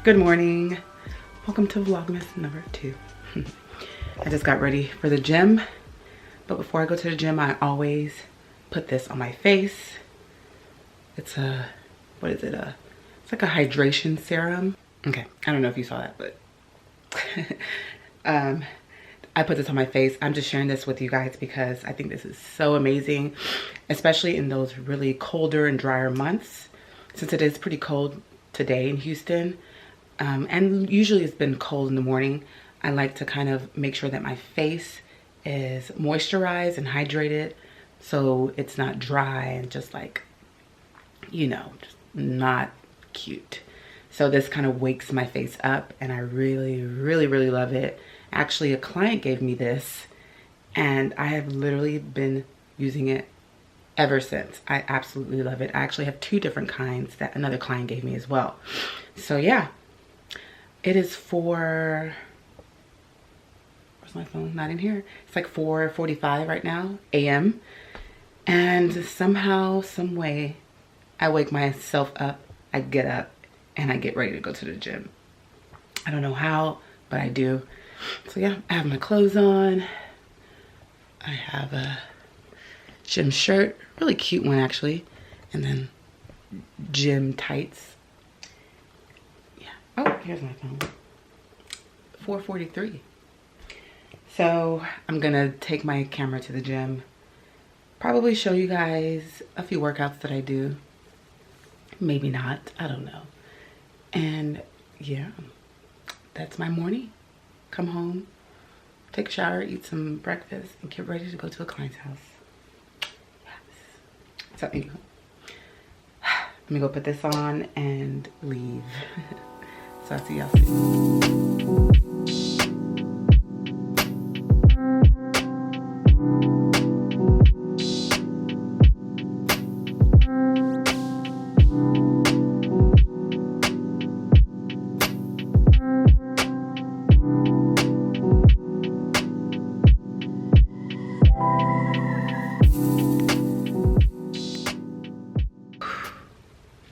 Good morning. Welcome to Vlogmas number 2. I just got ready for the gym, but before I go to the gym, I always put this on my face. It's a, what is it? It's like a hydration serum. Okay, I don't know if you saw that, but I put this on my face. I'm just sharing this with you guys because I think this is so amazing, especially in those really colder and drier months. Since it is pretty cold today in Houston, and usually it's been cold in the morning, I like to kind of make sure that my face is moisturized and hydrated so it's not dry and just like, you know, just not cute. So this kind of wakes my face up and I really, really, really love it. Actually, a client gave me this and I have literally been using it ever since. I absolutely love it. I actually have 2 different kinds that another client gave me as well. So yeah, it is for, where's my phone? Not in here. It's like 4:45 right now, a.m. And somehow, some way, I wake myself up, I get up, and I get ready to go to the gym. I don't know how, but I do. So yeah, I have my clothes on. I have a gym shirt, really cute one actually, and then gym tights. Yeah. Oh, here's my phone. 4:43. So I'm gonna take my camera to the gym, probably show you guys a few workouts that I do, maybe not, I don't know. And yeah, that's my morning. Come home, take a shower, eat some breakfast, and get ready to go to a client's house. So anyway, let me go put this on and leave. So I'll see y'all soon.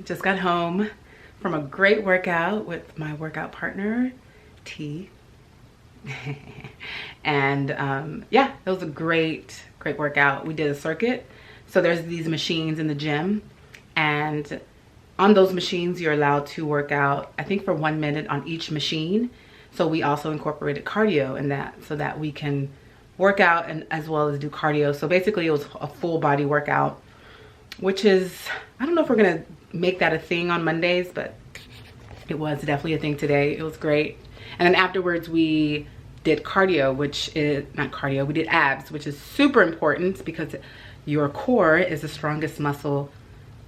Just got home from a great workout with my workout partner, T. And yeah, it was a great workout. We did a circuit. So there's these machines in the gym, and on those machines you're allowed to work out, I think, for 1 minute on each machine. So we also incorporated cardio in that so that we can work out and as well as do cardio. So basically it was a full body workout, which is, I don't know if we're gonna make that a thing on Mondays, but it was definitely a thing today. It was great. And then afterwards we did cardio, which is not cardio, we did abs, which is super important because your core is the strongest muscle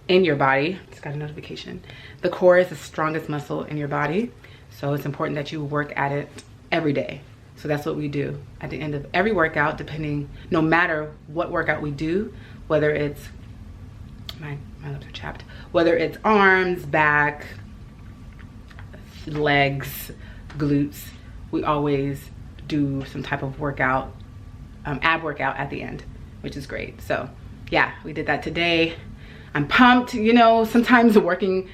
in your body. Just got a notification. The core is the strongest muscle in your body, so it's important that you work at it every day. So that's what we do at the end of every workout, depending, no matter what workout we do, whether it's my lips are chapped, whether it's arms, back, legs, glutes, we always do some type of workout, ab workout at the end, which is great. So yeah, we did that today. I'm pumped. You know, sometimes waking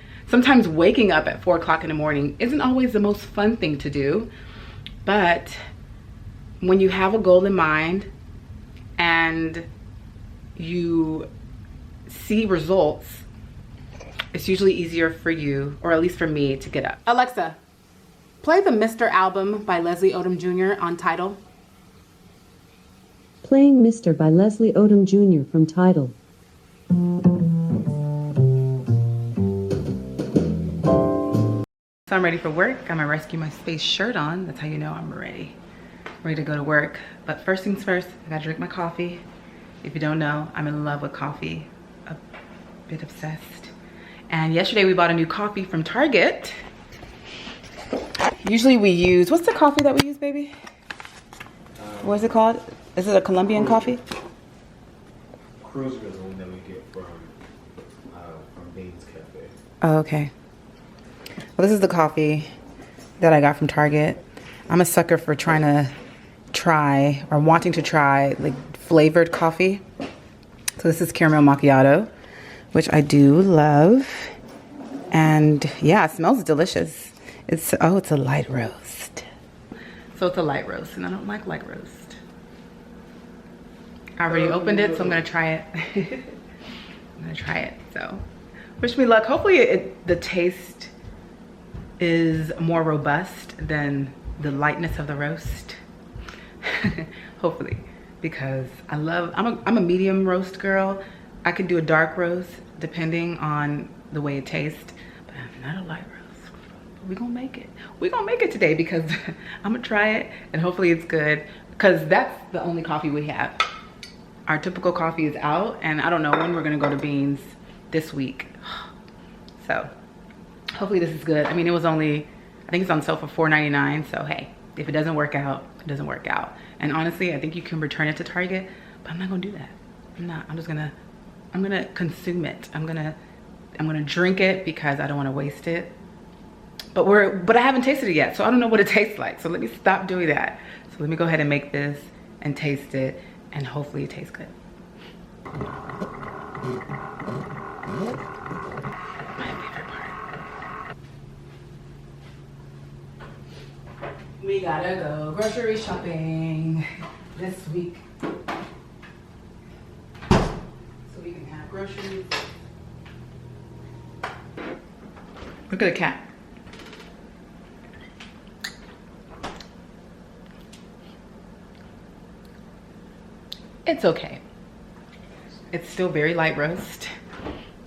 up at 4 o'clock in the morning isn't always the most fun thing to do, but when you have a goal in mind and you see results, it's usually easier for you, or at least for me, to get up. Alexa, play the Mr. album by Leslie Odom Jr. on Tidal. Playing Mr. by Leslie Odom Jr. from Tidal. So I'm ready for work. Got my Rescue My Space shirt on. That's how you know I'm ready to go to work. But first things first, I gotta drink my coffee. If you don't know, I'm in love with coffee, a bit obsessed. And yesterday we bought a new coffee from Target. Usually we use, what's the coffee that we use, baby? What is it called? Is it a Colombian coffee? Cruiser is the one that we get from Beans Cafe. Oh, okay. Well, this is the coffee that I got from Target. I'm a sucker for wanting to try like flavored coffee. So this is caramel macchiato, which I do love. And yeah, it smells delicious. Oh, it's a light roast. So it's a light roast, and I don't like light roast. I already opened it, so I'm gonna try it. I'm gonna try it, so wish me luck. Hopefully the taste is more robust than the lightness of the roast. Hopefully, because I'm a medium roast girl. I could do a dark roast depending on the way it tastes, but I'm not a light roast. But we're gonna make it. We're gonna make it today because I'm gonna try it and hopefully it's good, because that's the only coffee we have. Our typical coffee is out, and I don't know when we're gonna go to Beans this week. So hopefully this is good. I mean, it was only, I think it's on sale for $4.99. So hey, if it doesn't work out, it doesn't work out. And honestly, I think you can return it to Target, but I'm not gonna do that. I'm not. I'm gonna consume it. I'm gonna drink it because I don't want to waste it. But I haven't tasted it yet, so I don't know what it tastes like. So let me stop doing that. So let me go ahead and make this and taste it, and hopefully it tastes good. My favorite part. We gotta go grocery shopping this week, so we can have groceries. Look at the cat. It's okay. It's still very light roast,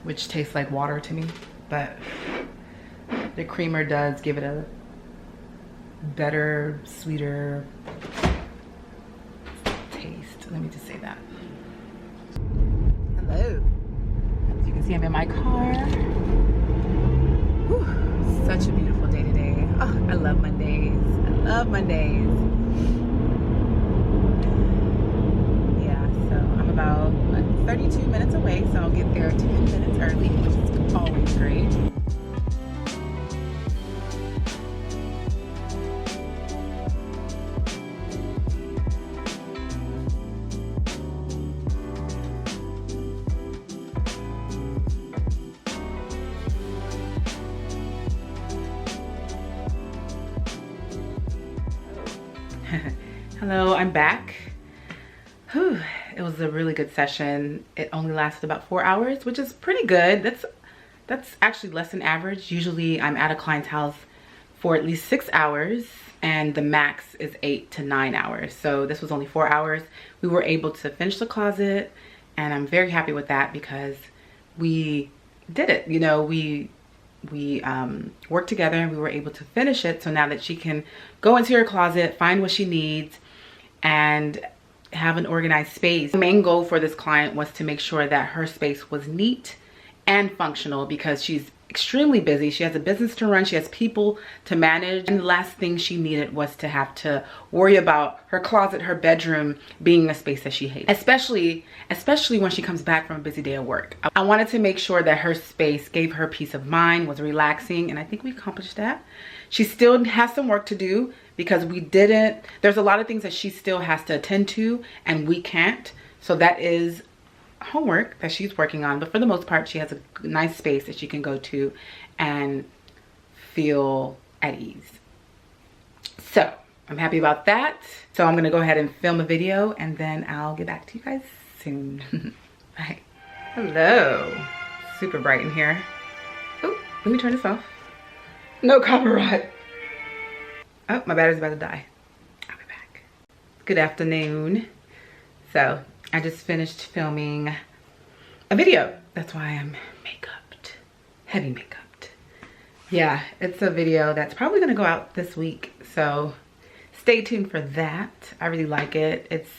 which tastes like water to me, but the creamer does give it a better, sweeter taste. Let me just say that. Hello. As you can see, I'm in my car. Whew, such a beautiful day today. Oh, I love Mondays. I love Mondays. About 32 minutes away, so I'll get there 10 minutes early, which is always great. Hello, I'm back. Whew. It was a really good session. It only lasted about 4 hours, which is pretty good. That's actually less than average. Usually I'm at a client's house for at least 6 hours, and the max is 8 to 9 hours. So this was only 4 hours. We were able to finish the closet, and I'm very happy with that because we did it. You know, we worked together and we were able to finish it. So now that she can go into her closet, find what she needs, and have an organized space. The main goal for this client was to make sure that her space was neat and functional because she's extremely busy. She has a business to run, she has people to manage, and the last thing she needed was to have to worry about her closet, her bedroom being a space that she hates, especially when she comes back from a busy day of work. I wanted to make sure that her space gave her peace of mind, was relaxing, and I think we accomplished that. She still has some work to do because there's a lot of things that she still has to attend to and we can't. So that is homework that she's working on. But for the most part, she has a nice space that she can go to and feel at ease. So I'm happy about that. So I'm gonna go ahead and film a video and then I'll get back to you guys soon. Bye. Hello. Super bright in here. Oh, let me turn this off. No copyright. Oh, my battery's about to die. I'll be back. Good afternoon. So I just finished filming a video. That's why I'm makeup-ed, heavy makeup-ed. Yeah, it's a video that's probably gonna go out this week. So stay tuned for that. I really like it. It's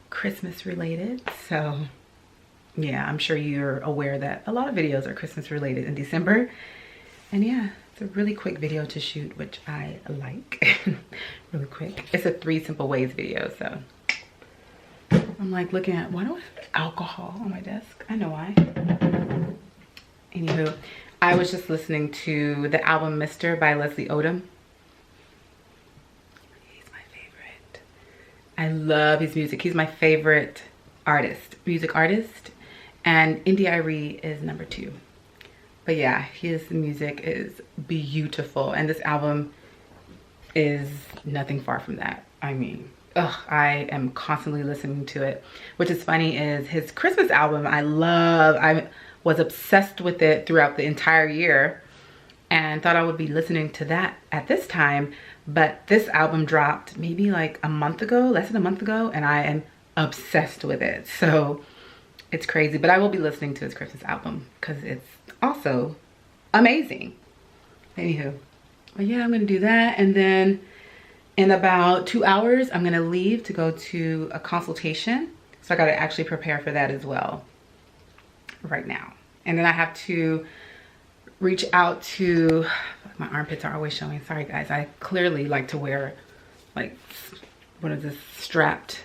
Christmas related. So yeah, I'm sure you're aware that a lot of videos are Christmas related in December. And yeah, it's a really quick video to shoot, which I like. Really quick. It's a 3 simple ways video, so I'm like looking at, why do I have alcohol on my desk? I know why. Anywho, I was just listening to the album Mr. by Leslie Odom. He's my favorite. I love his music. He's my favorite music artist. And Indie Irie is number 2. But yeah, his music is beautiful, and this album is nothing far from that. I mean, I am constantly listening to it. Which is funny is his Christmas album I love. I was obsessed with it throughout the entire year and thought I would be listening to that at this time. But this album dropped maybe like a month ago, less than a month ago, and I am obsessed with it. So it's crazy, but I will be listening to his Christmas album because it's also amazing. Anywho, but yeah, I'm gonna do that, and then in about 2 hours, I'm gonna leave to go to a consultation. So I gotta actually prepare for that as well right now. And then I have to reach out to, my armpits are always showing. Sorry guys, I clearly like to wear like, what is this, strapped,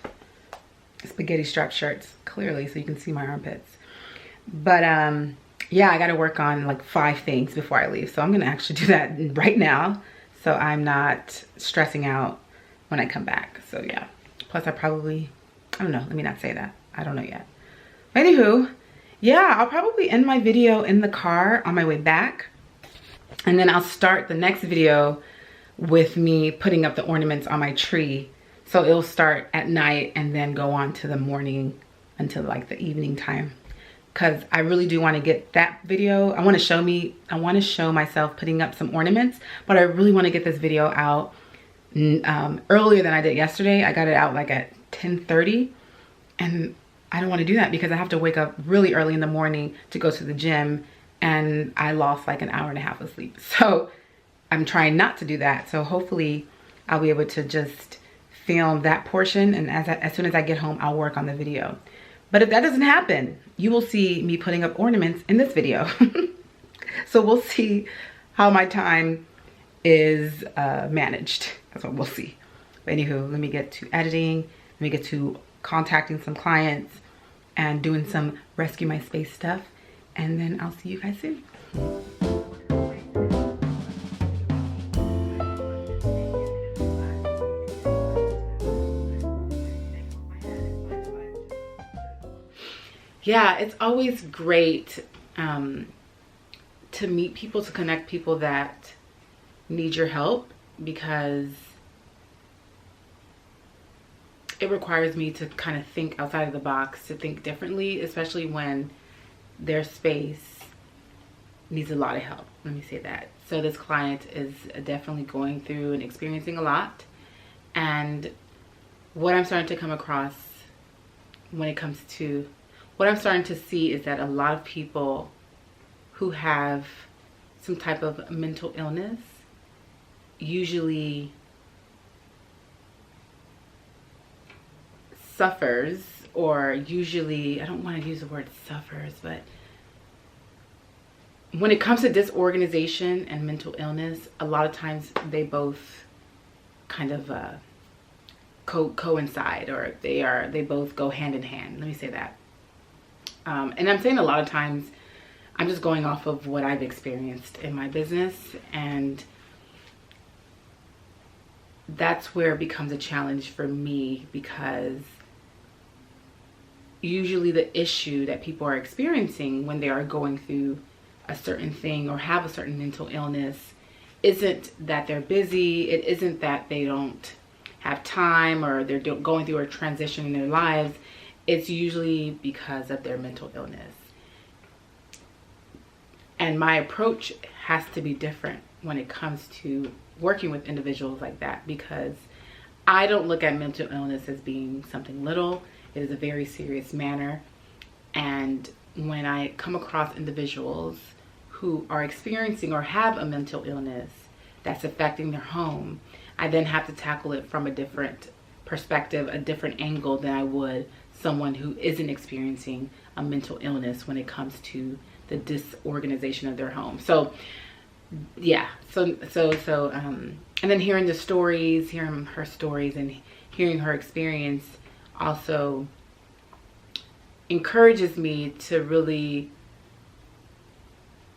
spaghetti strap shirts, clearly, so you can see my armpits. But yeah, I gotta work on like 5 things before I leave. So I'm gonna actually do that right now, so I'm not stressing out when I come back. So yeah, plus I probably, I don't know, let me not say that. I don't know yet. Anywho, yeah, I'll probably end my video in the car on my way back. And then I'll start the next video with me putting up the ornaments on my tree. So it'll start at night and then go on to the morning until like the evening time. Cause I really do want to get that video. I want to show myself putting up some ornaments, but I really want to get this video out earlier than I did yesterday. I got it out like at 10:30, and I don't want to do that because I have to wake up really early in the morning to go to the gym, and I lost like an hour and a half of sleep. So I'm trying not to do that. So hopefully I'll be able to just film that portion, and as soon as I get home, I'll work on the video. But if that doesn't happen, you will see me putting up ornaments in this video. So we'll see how my time is managed. That's what we'll see. But anywho, let me get to editing. Let me get to contacting some clients and doing some Rescue My Space stuff. And then I'll see you guys soon. Yeah, it's always great to meet people, to connect people that need your help, because it requires me to kind of think outside of the box, to think differently, especially when their space needs a lot of help. Let me say that. So this client is definitely going through and experiencing a lot. And what I'm starting to come across when it comes to, what I'm starting to see is that a lot of people who have some type of mental illness usually suffers, or usually, I don't want to use the word suffers, but when it comes to disorganization and mental illness, a lot of times they both kind of coincide, or they both go hand in hand. Let me say that. And I'm saying a lot of times, I'm just going off of what I've experienced in my business, and that's where it becomes a challenge for me, because usually the issue that people are experiencing when they are going through a certain thing or have a certain mental illness isn't that they're busy, it isn't that they don't have time or they're going through a transition in their lives. It's usually because of their mental illness. And my approach has to be different when it comes to working with individuals like that, because I don't look at mental illness as being something little. It is a very serious matter. And when I come across individuals who are experiencing or have a mental illness that's affecting their home, I then have to tackle it from a different perspective, a different angle than I would someone who isn't experiencing a mental illness when it comes to the disorganization of their home. So yeah, and then hearing the stories, hearing her stories and hearing her experience also encourages me to really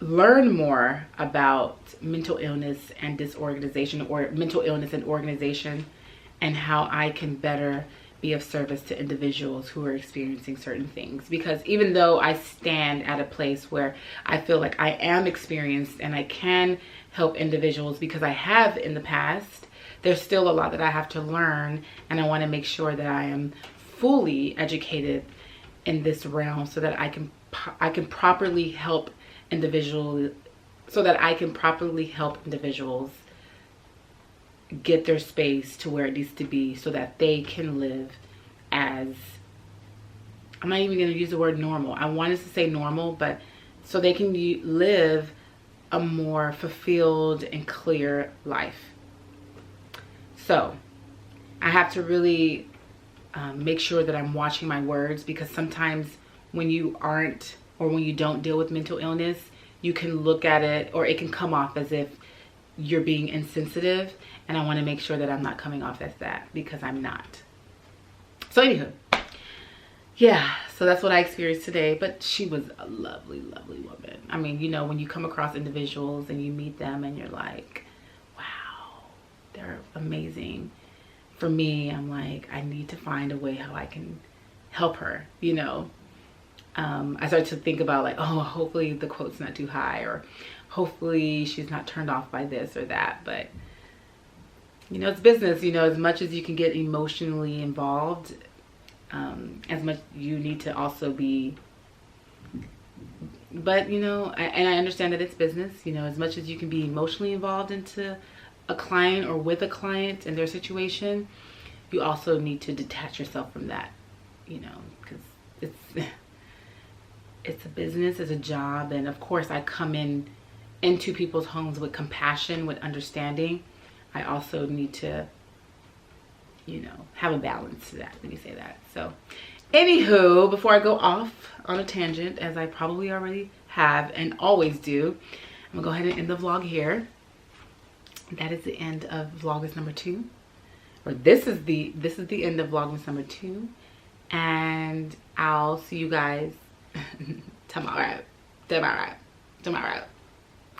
learn more about mental illness and disorganization, or mental illness and organization, and how I can better be of service to individuals who are experiencing certain things. Because even though I stand at a place where I feel like I am experienced and I can help individuals because I have in the past, there's still a lot that I have to learn, and I want to make sure that I am fully educated in this realm so that I can properly help individuals, get their space to where it needs to be so that they can live as, I'm not even going to use the word normal. I wanted to say normal, but so they can live a more fulfilled and clear life. So I have to really make sure that I'm watching my words, because sometimes when you aren't, or when you don't deal with mental illness, you can look at it, or it can come off as if you're being insensitive, and I want to make sure that I'm not coming off as that, because I'm not. So anywho, yeah, so that's what I experienced today. But she was a lovely, lovely woman. I mean, you know, when you come across individuals and you meet them and you're like, wow, they're amazing. For me, I'm like, I need to find a way how I can help her, you know. I started to think about like, oh, hopefully the quote's not too high, or hopefully she's not turned off by this or that. But you know, it's business. You know, as much as you can get emotionally involved, as much you need to also be, but you know, and I understand that it's business. You know, as much as you can be emotionally involved into a client or with a client and their situation, you also need to detach yourself from that, you know, because it's a business, it's a job. And of course I come into people's homes with compassion, with understanding. I also need to, you know, have a balance to that. Let me say that. So anywho, before I go off on a tangent, as I probably already have and always do, I'm gonna go ahead and end the vlog here. That is the end of Vlogmas number 2. Or this is the end of Vlogmas number 2. And I'll see you guys tomorrow. I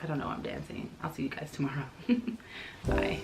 don't know, I'm dancing. I'll see you guys tomorrow. Bye.